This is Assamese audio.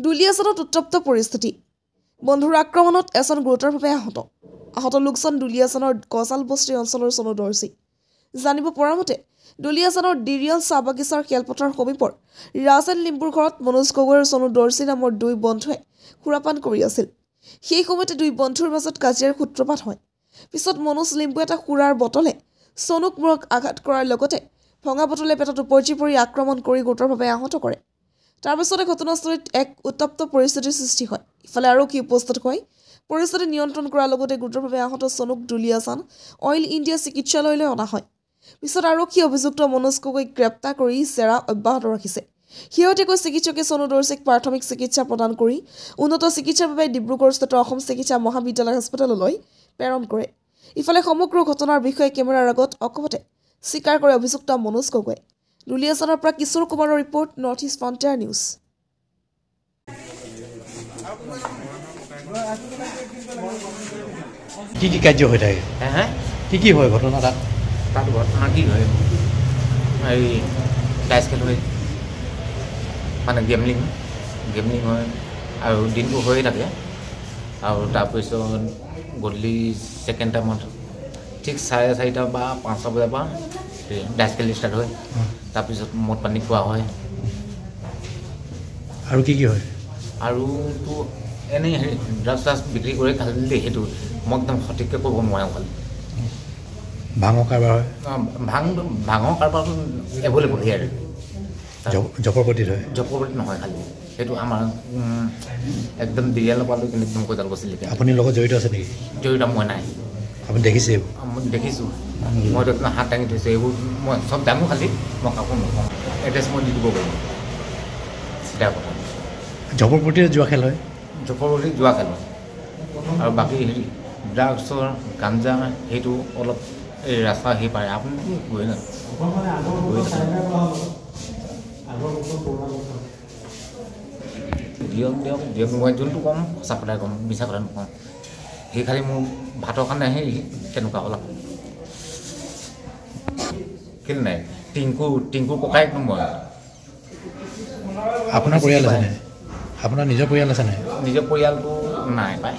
দুলিয়াজানত উত্তপ্ত পৰিস্থিতি বন্ধুৰ আক্ৰমণত এজন গুৰুতৰভাৱে আহত লোকজন দুলিয়াজানৰ গজাল বস্তি অঞ্চলৰ চনু দৰ্জী জানিব পৰা মতে দুলিয়াজানৰ ডিৰিয়াল চাহ বাগিচাৰ খেলপথাৰ সমীপৰ ৰাজেন লিম্বুৰ ঘৰত মনোজ গগৈ আৰু চনু দৰ্জী নামৰ দুই বন্ধুৱে সুৰাপান কৰি আছিল সেই সময়তে দুই বন্ধুৰ মাজত কাজিয়াৰ সূত্ৰপাত হয় পিছত মনোজ লিম্বু এটা সুৰাৰ বটলে চনুক মূৰত আঘাত কৰাৰ লগতে ভঙা বটলে পেটত উপজি পৰি আক্ৰমণ কৰি গুৰুতৰভাৱে আহত কৰে তাৰ পিছতে ঘটনাস্থলীত এক উত্তপ্ত পৰিস্থিতিৰ সৃষ্টি হয় ইফালে আৰক্ষী উপস্থিত হৈ পৰিস্থিতি নিয়ন্ত্ৰণ কৰাৰ লগতে গুৰুতৰভাৱে আহত চনুক দুলিয়াজান অইল ইণ্ডিয়া চিকিৎসালয়লৈ অনা হয় পিছত আৰক্ষী অভিযুক্ত মনোজ গগৈক গ্ৰেপ্তাৰ কৰি জেৰা অব্যাহত ৰাখিছে শেহতীয়াকৈ চিকিৎসকে চনু দৰ্জীক প্ৰাথমিক চিকিৎসা প্ৰদান কৰি উন্নত চিকিৎসাৰ বাবে ডিব্ৰুগড়স্থিত অসম চিকিৎসা মহাবিদ্যালয় হাস্পতাললৈ প্ৰেৰণ কৰে ইফালে সমগ্ৰ ঘটনাৰ বিষয়ে কেমেৰাৰ আগত অকপতে স্বীকাৰ কৰে অভিযুক্ত মনোজ গগৈ দুলিয়াজানৰ পৰা কিশোৰ কুমাৰৰ report north east frontier news কি কাৰ্য হৈ থাকে কি হয় ঘটনা তাত ঘটনা কি হয় এই ডাইচ খেল হয় মানে গেমলিং হয় আৰু দিনটো হৈয়ে থাকে আৰু তাৰপিছত গধূলি ছেকেণ্ড টাইমত ঠিক 4:30 বা 5 বজাৰ পৰা ডাইচ খেল ষ্টাৰ্ট হয় তাৰপিছত মদ পানী খোৱা হয় আৰু কি হয় আৰুতো এনেই ড্ৰাগছ বিক্ৰী কৰি খালি সেইটো মই একদম সঠিককৈ ক'ব নোৱাৰোঁ খালি ভাঙৰ কাৰবাৰ হয় ভাঙৰ কাৰবাৰটো এভেইলেবল হিয়াৰ জপৰপতিত হয় জপৰপতিত নহয় খালি সেইটো আমাৰ একদম ডিৰিয়ালৰ পালোঁ কিন্তু একদম কৈজাল গছিলিকে আপুনি লগত জড়িত আছে নেকি জড়িত মই নাই আপুনি দেখিছে এইবোৰ মই দেখিছোঁ মইতো হাত দাঙি থৈছোঁ এইবোৰ মই চব দাঙো খালি মই কাকো নকওঁ এড্ৰেছ মই দি দিব পাৰিম চিধা কথা জপৰপতিত যোৱা খেল হয় জপৰপতিত যোৱা খেল হয় আৰু বাকী হেৰি ড্ৰাগছৰ গাঞ্জা সেইটো অলপ এই ৰাস্তা আহি পাৰে আপুনি গৈ না দিয়ক মই যোনটো ক'ম সঁচা কথাই ক'ম মিছা কথা নকওঁ সেই খালি মোৰ ভাতৰ কাৰণে আহি তেনেকুৱা অলপ কেলে নাই টিংকু ককাইকনো মই আপোনাৰ পৰিয়াল আছে নাই আপোনাৰ নিজৰ পৰিয়াল আছে নাই নিজৰ পৰিয়ালটো নাই পায়